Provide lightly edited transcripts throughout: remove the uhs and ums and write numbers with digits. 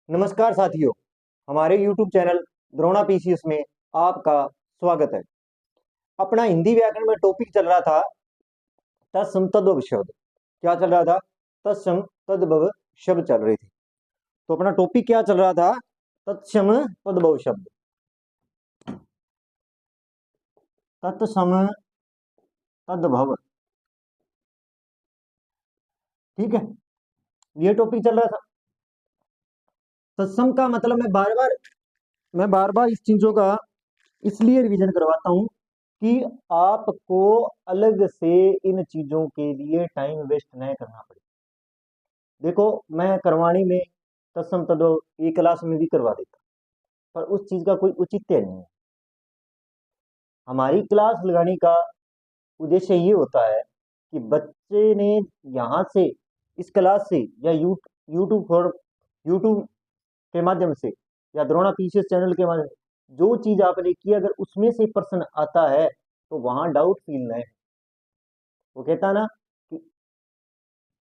नमस्कार साथियों, हमारे YouTube चैनल द्रोणा पीसीएस में आपका स्वागत है। अपना हिंदी व्याकरण में टॉपिक चल रहा था तत्सम तद्भव शब्द। क्या चल रहा था? तत्सम तद्भव शब्द चल रही थी। तो अपना टॉपिक क्या चल रहा था? तत्सम तद्भव शब्द। तत्सम तद्भव, ठीक है, ये टॉपिक चल रहा था। तत्सम का मतलब मैं बार बार इस चीजों का इसलिए रिवीजन करवाता हूं कि आपको अलग से इन चीजों के लिए टाइम वेस्ट नहीं करना पड़े। देखो, मैं करवाणी में तत्सम तद्भव एक क्लास में भी करवा देता, पर उस चीज का कोई औचित्य नहीं है। हमारी क्लास लगाने का उद्देश्य ये होता है कि बच्चे ने यहाँ से, इस क्लास से, या यूट्यूब के माध्यम से, या द्रोणा पीसीएस चैनल के माध्यम से जो चीज आपने की, अगर उसमें से प्रश्न आता है तो वहां डाउट फील नहीं। वो कहता ना कि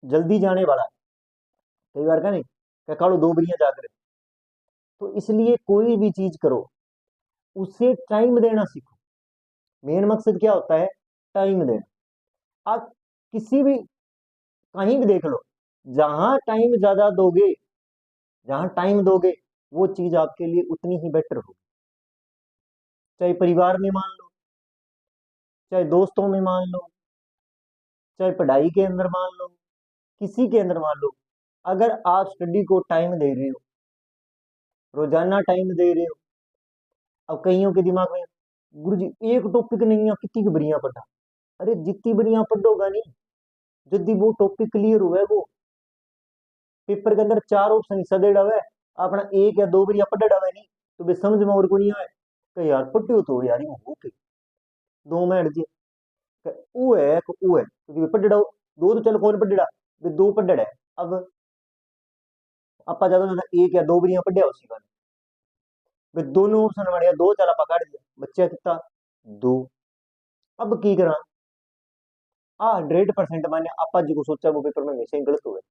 जल्दी जाने वाला कई बार का नहीं, क्या काड़ो दो बरियां जाकर। तो इसलिए कोई भी चीज करो, उसे टाइम देना सीखो। मेन मकसद क्या होता है? टाइम देना। आप किसी भी, कहीं भी देख लो, जहां टाइम ज्यादा दोगे, जहां टाइम दोगे, वो चीज आपके लिए उतनी ही बेटर होगी। चाहे परिवार में मान लो, चाहे दोस्तों में मान लो, चाहे पढ़ाई के अंदर मान लो, किसी के अंदर मान लो। अगर आप स्टडी को टाइम दे रहे हो, रोजाना टाइम दे रहे हो। अब कईयों के दिमाग में, गुरु जी एक टॉपिक नहीं है, कितनी की बरियां पढ़ा। अरे जितनी बरियां पढ़ोगा नहीं, यदि वो टॉपिक क्लियर हुआ है, वो पेपर के अंदर चार ऑप्शन सदेड़ा हुआ है, अपना एक या दो बरियां पढ़ा हुआ है नहीं, तो वे समझ में और को नहीं आए कि यार पढ़ो तो यार यूं हो के दो में अड़ जे वो है वो है, क्योंकि पढ़ड़ा दो तो चल कौन पढ़ड़ा, वे दो पढ़ड़ा है। अब आपा ज्यादा से ज्यादा एक या दो बरियां पढ़िया उसी का, वे दोनों ऑप्शन बढ़िया दो चल आपा काट दिया, बच्चा कितना दो। अब की करा, 100% माने आपा जी को सोचा वो पेपर में हमेशा ही गलत हुए,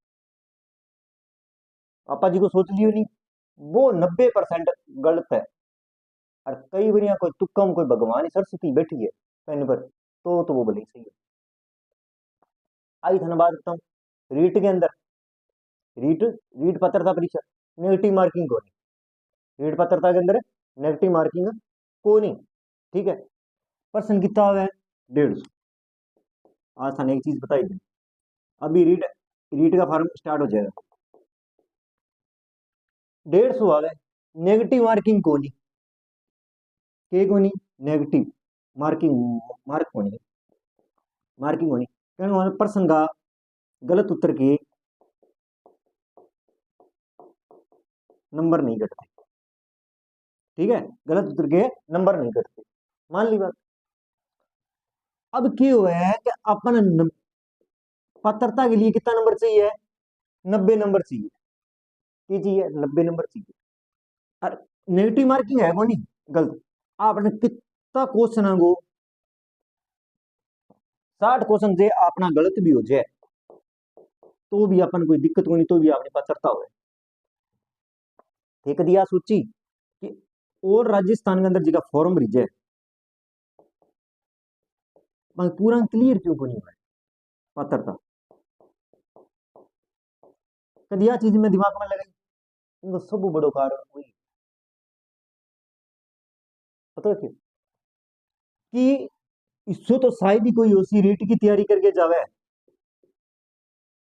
आपा जी को सोच लियो नहीं, वो 90% गलत है। और कई बार कोई तुक्का में कोई भगवान ही सरस्वती बैठी है पेन पर, तो वो भले ही सही है। आई धन्यवाद करता हूँ रीट के अंदर, रीट रीट पात्रता परीक्षा नेगेटिव मार्किंग को नहीं, रीट पात्रता के अंदर नेगेटिव मार्किंग को नहीं, ठीक है। प्रश्न कितना हुआ है? 150। आज थाने एक चीज बताई थी, अभी रीट रीट का फॉर्म स्टार्ट हो जाएगा। 150 आ गए, नेगेटिव मार्किंग को नहीं, के को नहीं, नेगेटिव मार्किंग, मार्क होनी, मार्किंग होनी, क्योंकि प्रश्न का गलत उत्तर के नंबर नहीं कटते, ठीक है, गलत उत्तर के नंबर नहीं कटते, मान ली बात। अब क्या हुआ है कि अपन पात्रता के लिए कितना नंबर चाहिए? 90 नंबर चाहिए। क्या चाहिए? 90 नंबर चाहिए। और नेगेटिव मार्किंग है वो नहीं, गलत। आपने कितना क्वेश्चन है वो, 60 क्वेश्चन जे अपना गलत भी हो जाए तो भी अपन कोई दिक्कत को नहीं, तो भी अपनी पात्रता हो। एक दिया सूची कि और राजस्थान के अंदर जगह फॉर्म भरी जाए, पूरा क्लियर क्यों को नहीं हुआ है पात्रता? कभी यह चीज में दिमाग में लगाई, इनको सब बड़ो कारण हुई, पता क्यों? कि इससे तो शायद ही कोई उसी रीट की तैयारी करके जावे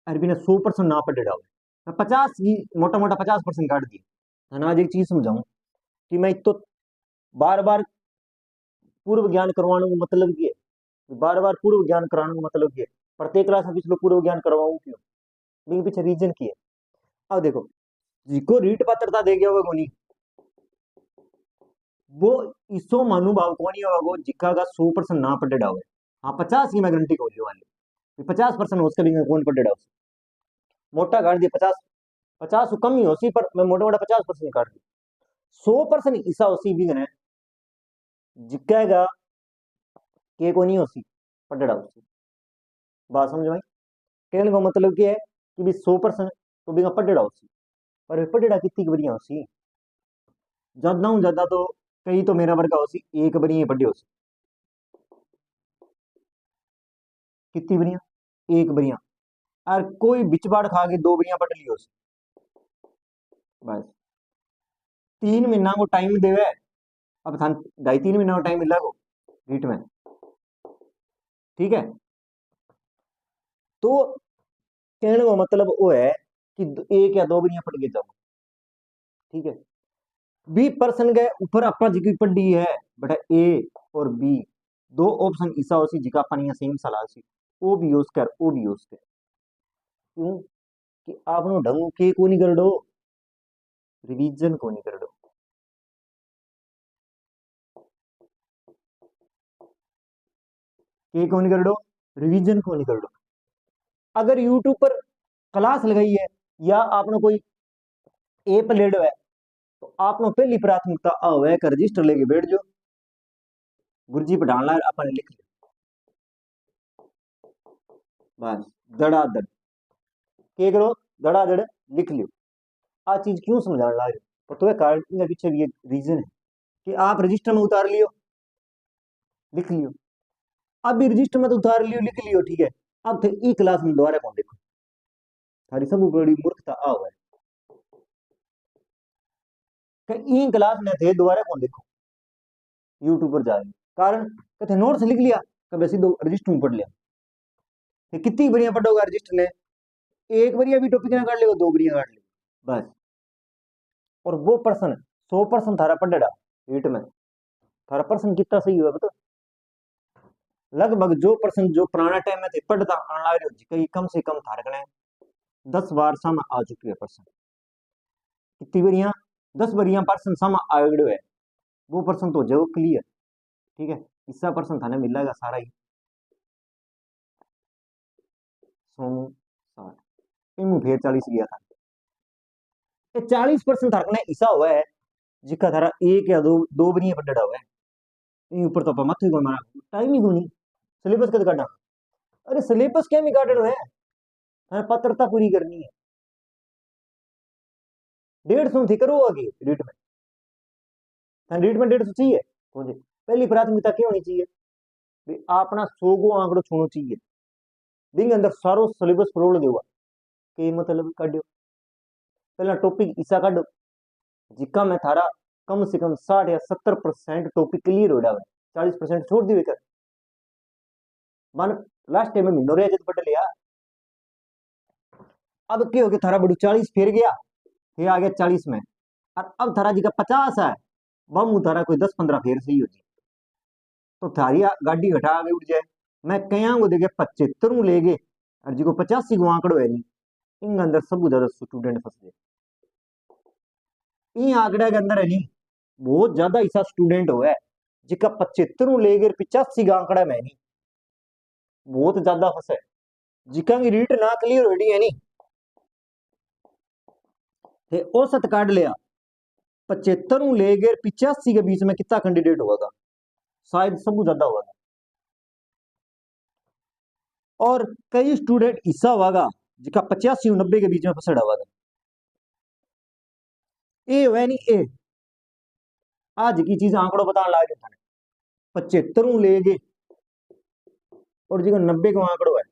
और बिना 100% ना पढ़े डावे, मैं 50 की मोटा मोटा 50% काट दी। है आज एक चीज समझाऊं कि मैं तो बार बार पूर्व ज्ञान करवाने का मतलब ये है, बार बार पूर्व ज्ञान कराने का मतलब ये है, प्रत्येक क्लास में पिछले पूर्व ज्ञान करवाऊं क्यों? लेकिन पीछे रीजन की है। अब देखो, जिसको रीट पात्रता दे गया होगा नहीं, वो इसो महानुभाव कौन ही होगा वो जिक्का का 100% ना पढ़े डावे। हाँ 50 की मैं गारंटी खोली वाली, 50% उसके भी कौन पढ़े डाव, मोटा काट दिया 50, 50 कम ही होसी, पर मैं मोटा मोटा 50% काट दी। 100% ईसा होसी भी गने जिक्केगा के को नहीं होसी पढ़े डाव, बात समझ में? कहने का मतलब क्या है कि भी 100% तो भी पढ़े डाव, पर पढ़ेड़ा कितनी बढ़िया हो सी, ज्यादा हूँ ज्यादा तो कई तो मेरा वर्गा हो सी एक बरी पढ़े हो सी, कितनी बढ़िया, एक बढ़िया। और कोई बिच बाड़ खा के दो बढ़िया पढ़ लियो सी, बस 3 महीना को टाइम देवे। अब थान 2.5-3 महीना को टाइम मिला को रीट में, ठीक है। तो कहने का मतलब वो है कि एक या दो बढ़िया पढ़ के जाओ, ठीक है। बी पर्सन के ऊपर अपना जी पढ़ी है बेटा, ए और बी दो ऑप्शन ऐसा हो सी जिका अपन सेम सलाह सी, वो भी यूज कर, वो भी यूज कर। क्यों कि आपनो ढंग के को नहीं कर दो, रिवीजन को नहीं कर दो, के को नहीं कर दो, रिवीजन को नहीं कर दो। अगर यूट्यूब पर क्लास लगाई है या आपने कोई ऐप ले लो है, तो आपने पहली प्राथमिकता आओ है कि रजिस्टर लेके बैठ जाओ, गुरुजी पढ़ान ला अपन लिख लिया, बस धड़ाधड़ के करो, धड़ाधड़ लिख लियो। आ चीज क्यों समझाने ला रहे हो, तो कारण के पीछे भी एक रीजन है कि आप रजिस्टर में उतार लियो, लिख लियो। अब भी रजिस्टर में तो उतार लियो, लिख लियो, ठीक है। अब थे ई क्लास में दोबारा कौन देखो, थारी सब बड़ी मूर्खता आओ है कि ई क्लास में थे दोबारा कौन देखो, यूट्यूब पर जा रही कारण कहते नोट्स लिख लिया, कभी सीधो रजिस्टर में पढ़ लिया, कितनी बढ़िया पढ़ोगा रजिस्टर ने, एक बढ़िया भी टॉपिक ना काट लेगा, दो बढ़िया काट लेगा, बस। और वो पर्सन 100% थारा पढ़ेगा रीट में, थारा पर्सन कितना सही हुआ बता, लगभग जो पर्सन जो पुराना टाइम में थे पढ़ता आने लग रहे हो, कम से कम थारे कने 10 बार सम आ चुकी है पर्सन, कितनी बढ़िया 10 बढ़िया पर्सन सम आ गए है, वो पर्सन तो जो क्लियर, ठीक है। इसका पर्सन थाने मिलेगा सारा ही 160 इनमें फिर 40 गया था, 40% थारे कने ऐसा हुआ है जिसका थारा एक या दो दो बढ़िया पढ़ा हुआ है, ऊपर तो मत ही मारा टाइम ही नहीं, सिलेबस कद काटा, अरे सिलेबस क्या काटना है, हमें पात्रता पूरी करनी है, 150 थी करो आगे रीट में, रीट में 150 चाहिए, पहली प्राथमिकता क्या होनी चाहिए भाई, अपना 100 को आंकड़ो छूना चाहिए, दिन अंदर सारो सिलेबस फरोल देगा, के मतलब काटो, पहला टॉपिक ऐसा काटो जिका में थारा कम से कम 60 या 70% टॉपिक क्लियर हो जाए, 40% छोड़ दिए कर, मान लास्ट टाइम में महीनों रह जब पढ़ लिया, अब क्या हो गया थारा बड़ू 40 फिर गया, फिर आ गया 40 में, और अब थारा जी का 50 है, बम थारा कोई 10-15 फेर सही हो जाए, तो थारी गाड़ी घटा आगे उठ जाए, मैं कया को देखे 75 ले गए, और जी को 85 को आंकड़ो है नहीं, इन अंदर सब ज्यादा स्टूडेंट फंस गए, इन आंकड़े के अंदर है नहीं, बहुत ज्यादा ऐसा स्टूडेंट हो है जिका 75 ले गए 85 का आंकड़ा में नहीं, बहुत ज्यादा फंसा है, जिका की रीट ना क्लियर हो रही है नहीं, थे औसत काट लिया 75 ले गए 85 के बीच में कितना कैंडिडेट हुआ था, शायद सब ज्यादा हुआ था, और कई स्टूडेंट ऐसा होगा जिसका 85 और 90 के बीच में फंसड़ा हुआ था, ए वह नहीं ए आज की चीज आंकड़ों बताने लग गए, 75 ले गए और जो 90 को आंकड़ो है,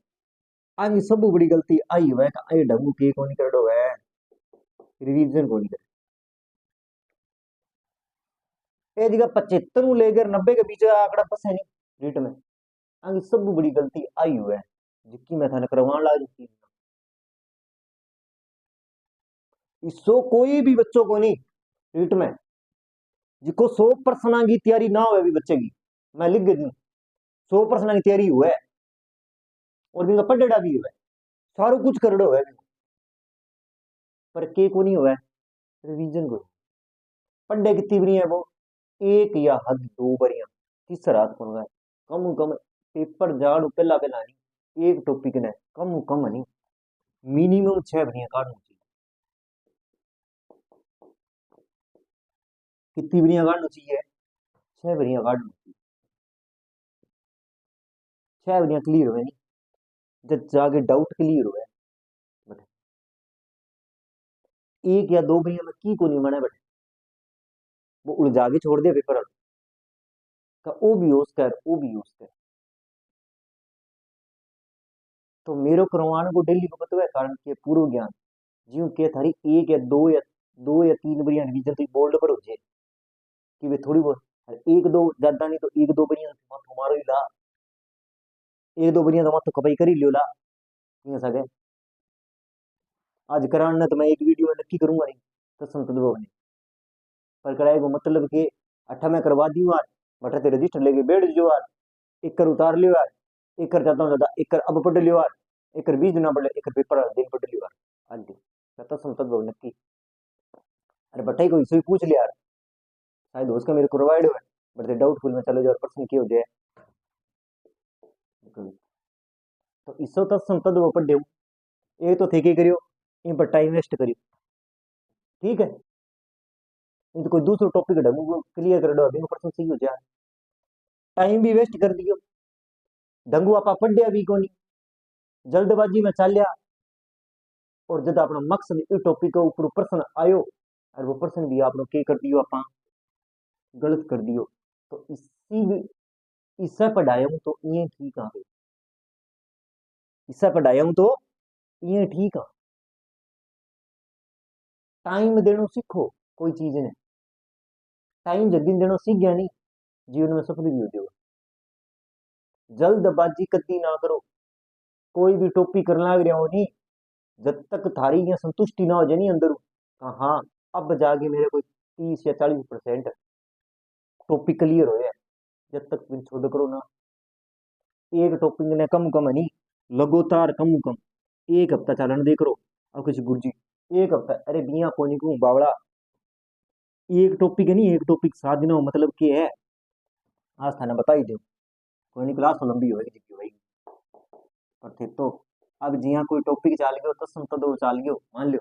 आज सब बड़ी गलती आई हुआ है, ढंगू के को नहीं कर है, रिवीजन को नहीं कर, ये जगह 75 लेकर 90 के बीच का आंकड़ा फंसे नहीं रेट में, आगे सब बड़ी गलती आई हुआ है जिसकी मैं थाने करवाने ला चुकी, इसो कोई भी बच्चों को नहीं रीट में जिसको 100% की तैयारी ना हो भी बच्चे की, मैं लिख गई 100% की तैयारी हुआ है और भी पढ़ेड़ा भी हुआ है, सारो कुछ कर है, पर के को नहीं हुआ है, रिवीजन को पढ़े कितनी बरी है वो, एक या हद दो बरिया, तीसरा हाथ कौन है, कम कम पेपर जाड़ पहला पहला नहीं, एक टॉपिक ने कम कम नहीं मिनिमम 6 बरिया काटनी चाहिए, कितनी बरिया काटनी चाहिए, 6 बरिया काटनी चाहिए, 6 बरिया क्लियर हुए नहीं, जब जाके डाउट क्लियर हुआ एक या दो बढ़िया में की को नहीं माने बैठे, वो उलझा के छोड़ दे पेपर का, वो भी यूज कर, वो भी यूज कर। तो मेरे करवाने को डेली को पता है कारण के पूर्व ज्ञान जीव के थारी एक या दो या तीन बढ़िया रिवीजन तो बोर्ड पर हो जाए कि वे थोड़ी बहुत, एक दो ज्यादा नहीं तो एक दो बढ़िया तुम्हारो ही ला, एक दो बढ़िया तो तो कपाई कर ही लियो ला, ये सके आज कराना तो मैं एक वीडियो में नक्की करूंगा नहीं तो संतद ने पर कराएगा मतलब कि अठा मैं करवा दी यार, बटा तेरे रजिस्टर लेके बैठ जो यार, एक कर उतार लियो यार, एक कर जाता हूँ ज्यादा, एक कर अब पढ़ लियो यार, एक कर 20 दिन पढ़ एक कर पेपर दिन पढ़ लियो यार आज दिन कहता संतद नक्की। अरे बटाई को इसे पूछ लिया यार, शायद उसका मेरे को प्रोवाइड हुआ बट डाउटफुल में चलो जाओ पर्सन की हो जाए, तो इसो तो संतद वो पढ़ ये तो थे के करियो इन पर टाइम वेस्ट करियो, ठीक है इन तो कोई दूसरो टॉपिक ढंगू क्लियर कर दो, अभी पर्सन सही हो जाए, टाइम भी वेस्ट कर दियो, ढंगू आप पढ़िया भी कोनी, जल्दबाजी में चालिया, और जब अपना मकसद इस टॉपिक के ऊपर प्रश्न आयो और वो प्रश्न भी आपने के कर दियो आप गलत कर दियो, तो इससे पढ़ाया हूं तो ये ठीक आ, इससे पढ़ाया हूं तो ये ठीक आ, टाइम देना सीखो, कोई चीज ने टाइम जल्दी देना सीख गया नहीं जीवन में सफल भी हो जाओ, जल्दबाजी कदी ना करो, कोई भी टॉपिक करना लग रहा हो नहीं, जब तक थारी या संतुष्टि ना हो जाए नहीं अंदर, हाँ अब जाके मेरे को 30 या 40% टॉपिक क्लियर हो, जब तक फिर छोड़ करो ना, एक टॉपिक ने कम कम है नहीं, लगातार कम कम एक हफ्ता चालन दे करो, अब कुछ गुरु जी एक हफ्ता, अरे बिया को नहीं कहूँ बावड़ा, एक टॉपिक है नहीं, एक टॉपिक 7 दिन हो मतलब क्या है, आज थाने बता ही दो, कोई नहीं क्लास तो लंबी होगी जितनी होगी, पर थे तो अब जिया कोई टॉपिक चाल गयो तो सुन तो दो चाल गयो मान लो,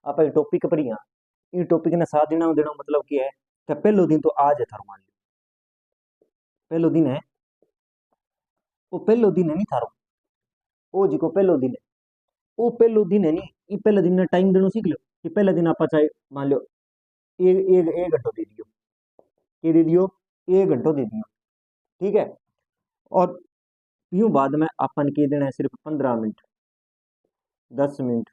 आप टॉपिक पर यहाँ ये टॉपिक ने 7 दिन देना मतलब क्या है कि पहलो दिन तो आज है थारो, मान लो पहलो दिन है, वो पहलो दिन है नहीं थारो, वो जी को पहलो दिन है, वो पहलो दिन है नहीं, ये पहले दिन ने टाइम देना सीख लो कि पहले दिन आप चाहे मान लो एक एक एक घंटो दे दियो, ये दे दियो, एक घंटो दे दियो, ठीक है, और यूं बाद में अपन के देना है सिर्फ 15 मिनट 10 मिनट,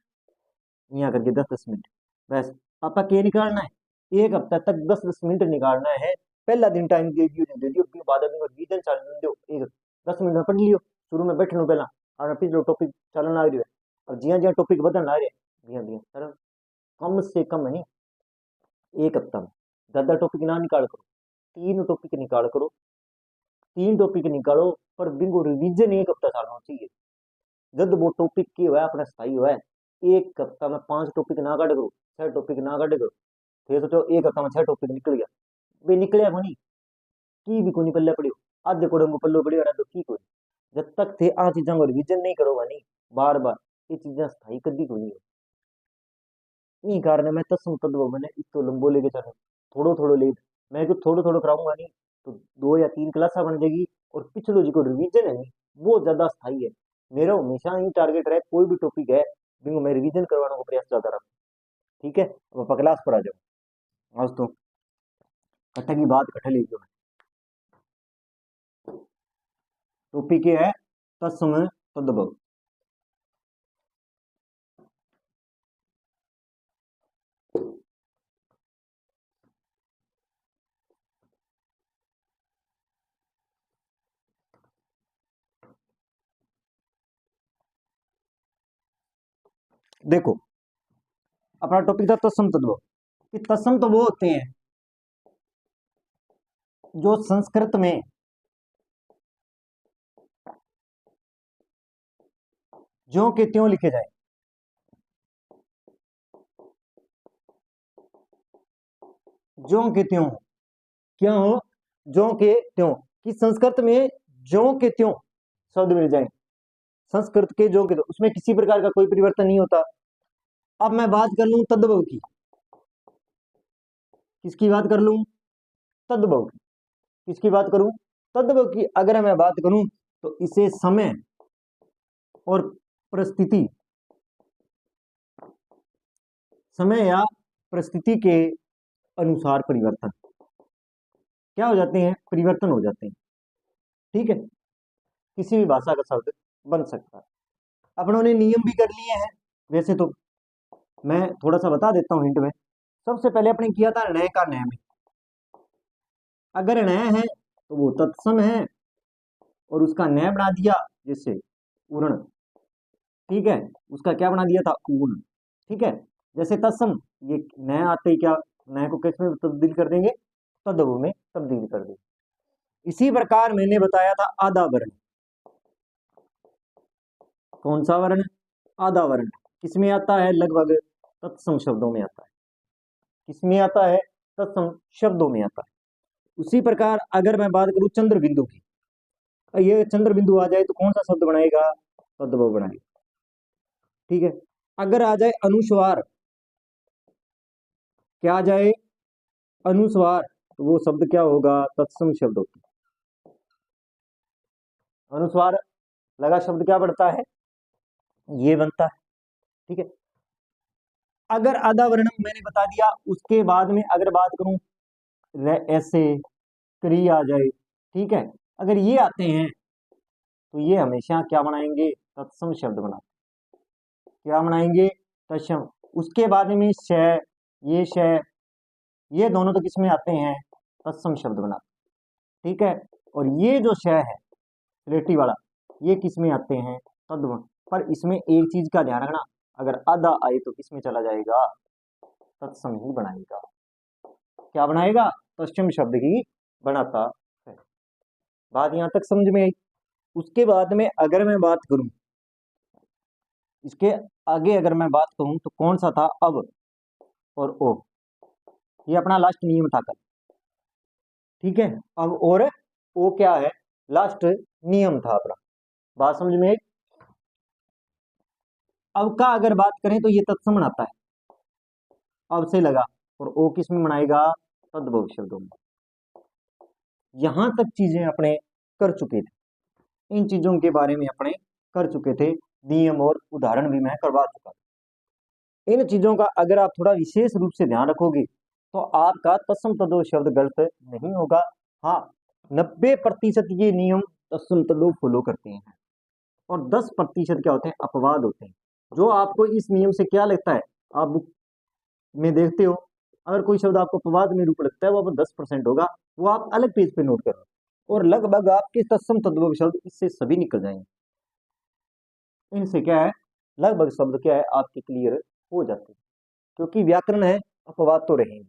यहाँ करके 10 10 मिनट, बस आपा के निकालना है एक हफ्ता तक 10 10 मिनट निकालना है, पहला दिन टाइम दे दियो फिर बाद में रीजन चाल दो, एक 10 मिनट में पढ़ लियो, शुरू में बैठ लो पहला और पिछलो टॉपिक चलन लग रही है, और जिया जिया टॉपिक बदन ला रहे जिया जिया सर कम से कम है नहीं एक हफ्ता में ज्यादा टॉपिक ना निकाल करो, 3 टॉपिक निकाल करो, 3 टॉपिक निकालो, पर बिल्कुल रिवीजन एक हफ्ता चलना चाहिए, जब वो टॉपिक की हुआ है अपना स्थाई हुआ है, एक हफ्ता में 5 टॉपिक ना काट करो, 6 टॉपिक ना काटे करो, फिर सोचो एक हफ्ता में 6 टॉपिक निकल गया, वे निकलिया को नहीं की भी को नहीं पल्ले पड़ियो, आधे कोड़े को पल्लो पड़ियो आधे की को, जब तक थे आ चीजा को रिवीजन नहीं करोगा नहीं बार बार ये चीजा स्थाई कदी को नहीं, यही कारण है मैं तस्म तत्व मैंने इस तो लंबो लेके चल थोड़ो थोड़ो ले, मैं कुछ थोड़ो थोड़ो कराऊंगा नहीं तो 2 या 3 क्लासा बन जाएगी, और पिछलो जो रिवीजन है नहीं वो ज्यादा स्थाई है, मेरा हमेशा ही टारगेट रहे कोई भी टॉपिक है बिल्कुल मैं रिवीजन करवाने को प्रयास ज्यादा रखूँ, ठीक है अब आप क्लास पर आ जाओ, आज तो कट्ठा की बात कट्ठा ले जो टॉपिक ये है तत्सम तद्भव, देखो अपना टॉपिक था तत्सम तद्भव, कि तत्सम तो वो होते हैं जो संस्कृत में ज्यों के त्यों लिखे जाए, ज्यों के त्यों क्या हो, ज्यों के त्यों, कि संस्कृत में ज्यों के त्यों शब्द मिल जाए, संस्कृत के ज्यों के त्यों उसमें किसी प्रकार का कोई परिवर्तन नहीं होता। अब मैं बात कर लूं तद्भव की, किसकी बात कर लूं तद्भव की, किसकी बात करूं तद्भव की, अगर मैं बात करूं तो इसे समय और परिस्थिति समय या परिस्थिति के अनुसार परिवर्तन क्या हो जाते हैं, परिवर्तन हो जाते हैं। ठीक है, किसी भी भाषा का शब्द बन सकता है। अपनों ने नियम भी कर लिए हैं। वैसे तो मैं थोड़ा सा बता देता हूँ हिंट में। सबसे पहले अपने किया था नए का नए में। अगर नए है तो वो तत्सम है और उसका नय बना दिया जैसे उर्ण। ठीक है, उसका क्या बना दिया था, ऊन। ठीक है, जैसे तत्सम, ये नए आते ही क्या, नए को किस में तब्दील कर देंगे, तद्भव में तब्दील कर देंगे। इसी प्रकार मैंने बताया था आधा वर्ण। कौन सा वर्ण, आधा वर्ण किसमें आता है, लगभग तत्सम शब्दों में आता है। किसमें आता है, तत्सम शब्दों में आता है। उसी प्रकार अगर मैं बात करूं चंद्र बिंदु की, ये चंद्र बिंदु आ जाए तो कौन सा शब्द बनाएगा, तद्भव बनाएगा। ठीक है, अगर आ जाए अनुस्वार, क्या आ जाए, अनुस्वार, तो वो शब्द क्या होगा, तत्सम शब्द होता है। अनुस्वार लगा शब्द क्या बढ़ता है, ये बनता है। ठीक है, अगर आधा वर्णम मैंने बता दिया, उसके बाद में अगर बात करूं ऐसे क्री आ जाए, ठीक है, अगर ये आते हैं तो ये हमेशा क्या बनाएंगे, तत्सम शब्द बनाते, क्या बनाएंगे, तत्सम। उसके बाद में श, ये श, ये दोनों तो किसमें आते हैं, तत्सम शब्द बनाते। ठीक है, और ये जो श है रिलेटिव वाला, ये किसमें आते हैं, तद्भव। पर इसमें एक चीज का ध्यान रखना, अगर आधा आए तो किसमें चला जाएगा, तत्सम ही बनाएगा। क्या बनाएगा, तत्सम शब्द ही बनाता है। बात यहां तक समझ में आई। उसके बाद में अगर मैं बात करूं, इसके आगे अगर मैं बात करूं तो कौन सा था, अब और ओ, ये अपना लास्ट नियम था कल। ठीक है, अब और ओ क्या है, लास्ट नियम था अपना। बात समझ में आई। अब का अगर बात करें तो ये तत्सम बनाता है, अब से लगा, और ओ किस में बनाएगा, तद्भव शब्दों में। यहां तक चीजें अपने कर चुके थे, इन चीजों के बारे में अपने कर चुके थे, नियम और उदाहरण भी मैं करवा चुका। इन चीजों का अगर आप थोड़ा विशेष रूप से ध्यान रखोगे तो आपका तत्सम तद्भव शब्द गलत नहीं होगा। हाँ, 90% ये नियम तत्सम तद्भव फॉलो करते हैं, और 10% क्या होते हैं, अपवाद होते हैं। जो आपको इस नियम से क्या लगता है, आप बुक में देखते हो, अगर कोई शब्द आपको अपवाद में रूप लगता है वो 10% होगा, वो आप अलग पेज पे नोट करो, और लगभग आपके तत्सम तद्भव शब्द इससे सभी निकल जाएंगे। इनसे क्या है, लगभग शब्द क्या है आपके क्लियर हो जाते हैं, क्योंकि व्याकरण है, अपवाद तो रहेंगे।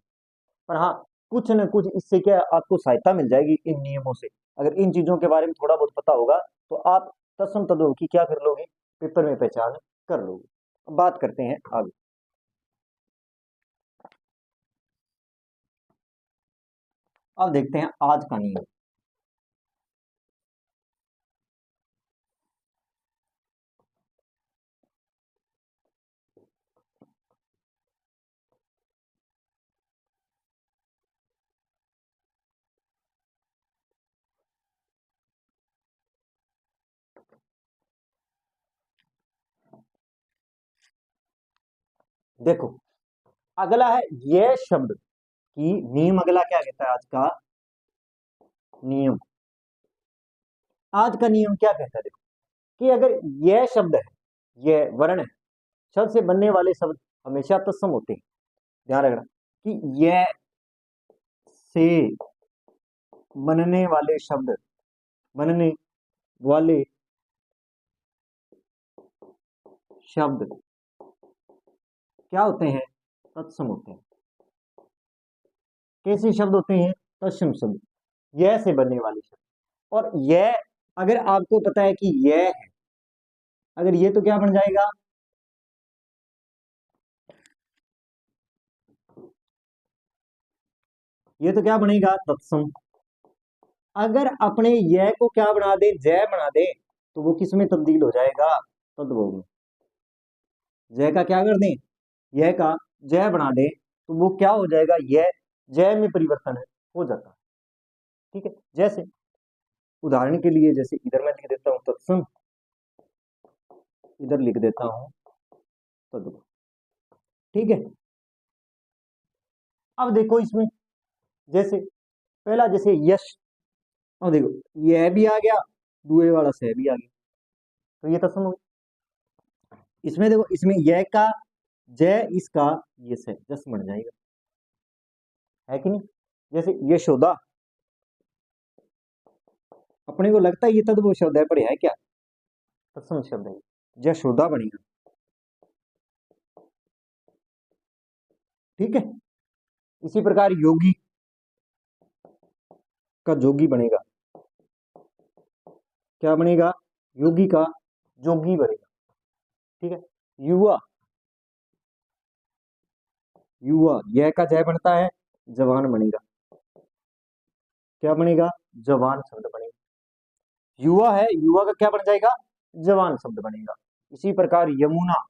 पर हाँ, कुछ न कुछ इससे क्या है, आपको सहायता मिल जाएगी इन नियमों से। अगर इन चीजों के बारे में थोड़ा बहुत पता होगा तो आप तत्सम तद्भव की क्या कर लोगे, पेपर में पहचान कर लोगे। अब बात करते हैं आगे। अब देखते हैं आज का नियम। देखो, अगला है यह शब्द की नियम। अगला क्या कहता है आज का नियम, आज का नियम क्या कहता है, देखो कि अगर यह शब्द है, यह वर्ण है, शब्द से बनने वाले शब्द हमेशा तत्सम होते हैं। ध्यान रखना कि यह से बनने वाले शब्द, बनने वाले शब्द क्या होते हैं, तत्सम होते हैं। कैसे शब्द होते हैं, तत्सम शब्द, यह से बनने वाले शब्द। और यह अगर आपको पता है कि यह है, अगर ये तो क्या बन जाएगा, ये तो क्या बनेगा, तत्सम। अगर अपने यह को क्या बना दे, जय बना दे, तो वो किस में तब्दील हो जाएगा, तद्भव में। जय का क्या कर दें, यह का जय बना दे तो वो क्या हो जाएगा, यह जय में परिवर्तन हो जाता है। ठीक है, जैसे उदाहरण के लिए, जैसे इधर मैं लिख देता हूं तत्सम, इधर लिख देता हूं तद्भव। ठीक है, अब देखो इसमें, जैसे पहला जैसे यश, अब देखो यह भी आ गया, दुए वाला से भी आ गया, तो ये तत्सम हो गया। इसमें देखो, इसमें यह का जय, इसका ये से जस बन जाएगा, है कि नहीं। जैसे यशोदा, अपने को लगता है ये तद वो शब्द है, पर है क्या, तत्सम शब्द है, यशोदा बनेगा। ठीक है। इसी प्रकार योगी का जोगी बनेगा, क्या बनेगा, योगी का जोगी बनेगा। ठीक है। युवा, युवा यह का जय बनता है, जवान बनेगा, क्या बनेगा, जवान शब्द बनेगा। युवा है, युवा का क्या बन जाएगा, जवान शब्द बनेगा। इसी प्रकार यमुना,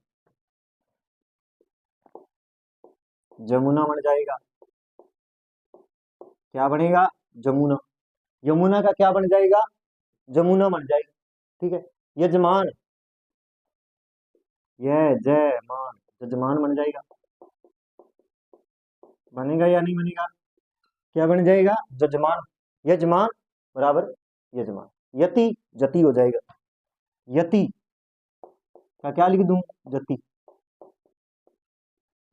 जमुना बन जाएगा, क्या बनेगा, जमुना। यमुना का क्या बन जाएगा, जमुना बन जाएगा। ठीक है। यजमान, यह जय मान, यजमान बन जाएगा, बनेगा या नहीं बनेगा, क्या बन जाएगा, जजमान। यजमान बराबर यजमान। यति, जति हो जाएगा, यति का क्या लिख दूं, जति।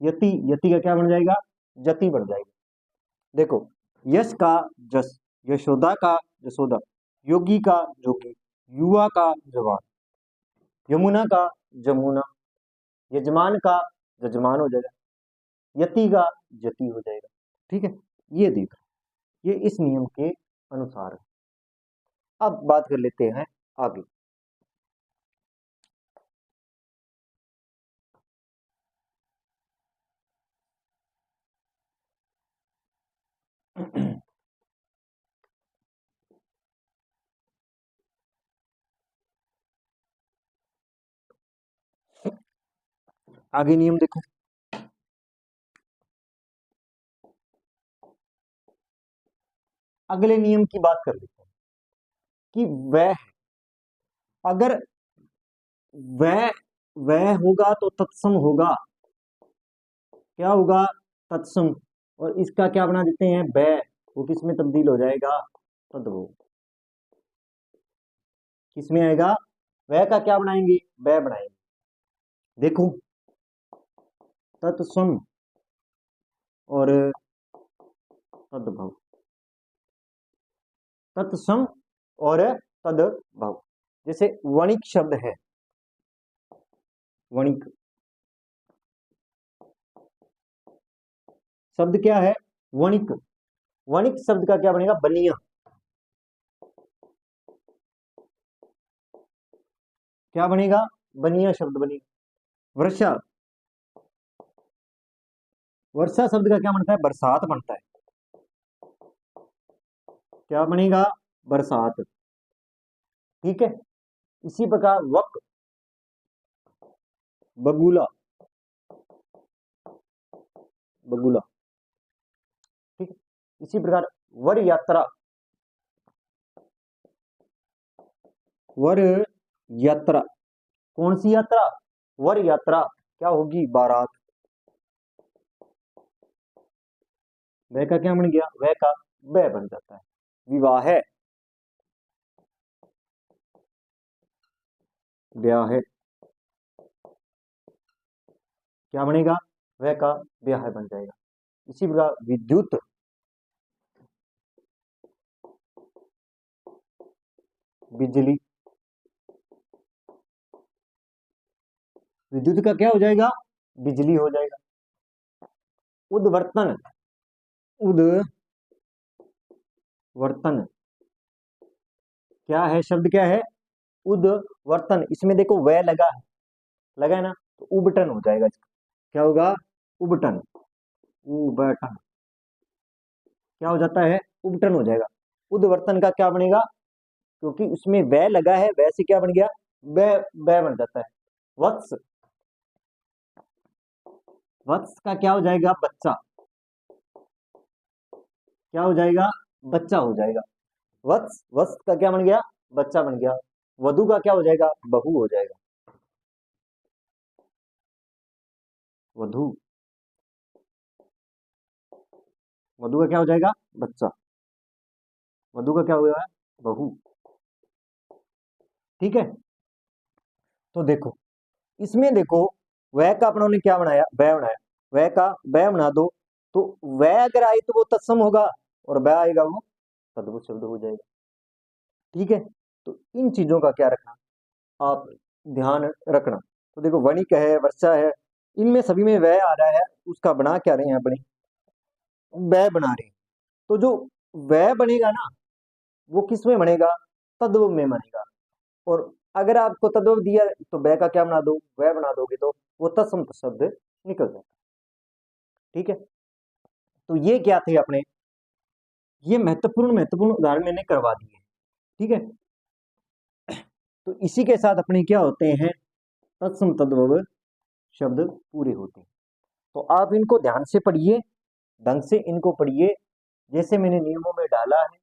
यति, यति का क्या बन जाएगा, जति बन जाएगा। देखो, यश का जस, यशोदा का यशोदा, योगी का जोगी, युवा का जवान, यमुना का जमुना, यजमान का जजमान हो जाएगा, यति का जति हो जाएगा। ठीक है। ये देख, ये इस नियम के अनुसार है। अब बात कर लेते हैं आगे। आगे नियम देखो, अगले नियम की बात कर लेते हैं कि वह, अगर वह वह होगा तो तत्सम होगा, क्या होगा, तत्सम। और इसका क्या बना देते हैं, वह, वो किस में तब्दील हो जाएगा, तद्भव। किस में आएगा, वह का क्या बनाएंगे, वह बनाएंगे। देखो, तत्सम और तद्भव, तत्सम और तद्भव। जैसे वणिक शब्द है, वणिक शब्द क्या है, वणिक, वणिक शब्द का क्या बनेगा, बनिया, क्या बनेगा, बनिया शब्द बनेगा। वर्षा, वर्षा शब्द का क्या बनता है, बरसात बनता है, क्या बनेगा, बरसात। ठीक है। इसी प्रकार वक, बगुला, बगुला। ठीक है। इसी प्रकार वर यात्रा, वर यात्रा, कौन सी यात्रा, वर यात्रा, क्या होगी, बारात। वह का क्या बन गया, वह का वह बन जाता है। विवाह है, ब्याह है, क्या बनेगा, वह का ब्याह बन जाएगा। इसी प्रकार विद्युत, बिजली, विद्युत का क्या हो जाएगा, बिजली हो जाएगा। उद्वर्तन, उद्वर्तन क्या है, शब्द क्या है, उद्वर्तन। इसमें देखो वह लगा है, लगा है ना, तो उबटन हो जाएगा इसका, क्या होगा, उबटन, उबटन, क्या हो जाता है, उबटन हो जाएगा। उद्वर्तन का क्या बनेगा, क्योंकि उसमें वह लगा है, वह से क्या बन गया, वह बन जाता है। वत्स, वत्स का क्या हो जाएगा, बच्चा, क्या हो जाएगा, बच्चा हो जाएगा। वत्स, वत्स का क्या बन गया, बच्चा बन गया। वधु का क्या हो जाएगा, बहू हो जाएगा, वधु। वधु का क्या हो जाएगा? बच्चा। वधु का क्या होगा? बहू। ठीक है, तो देखो इसमें देखो वह का अपनों ने क्या बनाया? वह बनाया। वह का वह बना दो, तो वह अगर आए तो वो तत्सम होगा, और वह आएगा वो तद्भव शब्द हो जाएगा। ठीक है, तो इन चीजों का क्या रखना, आप ध्यान रखना। तो देखो वणिक है, वर्षा है, इनमें सभी में वह आ रहा है, उसका बना क्या रहे हैं अपने? वह बना रहे हैं। तो जो वह बनेगा ना, वो किस में बनेगा? तद्भव में बनेगा। और अगर आपको तद्भव दिया तो वह का क्या बना दो? वह बना दोगे तो वो तत्सम शब्द निकल जाएगा। ठीक है, तो ये क्या थे अपने, ये महत्वपूर्ण महत्वपूर्ण उदाहरण मैंने करवा दिए। ठीक है, तो इसी के साथ अपने क्या होते हैं? तत्सम तद्भव शब्द पूरे होते हैं। तो आप इनको ध्यान से पढ़िए, ढंग से इनको पढ़िए, जैसे मैंने नियमों में डाला है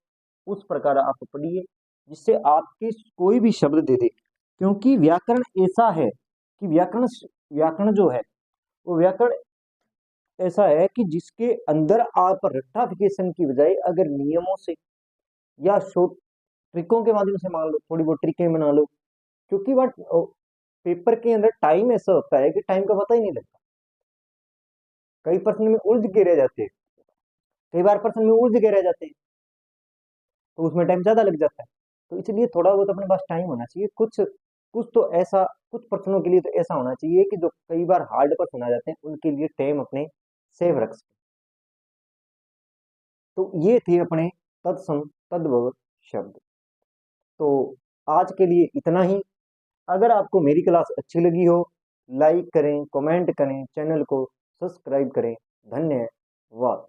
उस प्रकार आप पढ़िए, जिससे आपके कोई भी शब्द दे दे। क्योंकि व्याकरण ऐसा है कि व्याकरण व्याकरण जो है वो व्याकरण ऐसा है कि जिसके अंदर आप रेक्टाफिकेशन की बजाय अगर नियमों से या शॉर्ट ट्रिकों के माध्यम से मान लो, थोड़ी बहुत ट्रिकें बना लो, क्योंकि वह पेपर के अंदर टाइम ऐसा होता है कि टाइम का पता ही नहीं लगता। कई प्रश्न में उलझ के रह जाते हैं, कई बार प्रश्न में उलझ के रह जाते हैं, तो उसमें टाइम ज्यादा लग जाता है। तो इसलिए थोड़ा बहुत अपने पास टाइम होना चाहिए। कुछ कुछ तो ऐसा, कुछ प्रश्नों के लिए तो ऐसा होना चाहिए कि जो कई बार हार्ड प्रश्न आ जाते हैं उनके लिए टाइम अपने सेव रख सके। तो ये थे अपने तत्सम तद्भव शब्द। तो आज के लिए इतना ही। अगर आपको मेरी क्लास अच्छी लगी हो, लाइक करें, कमेंट करें, चैनल को सब्सक्राइब करें। धन्यवाद।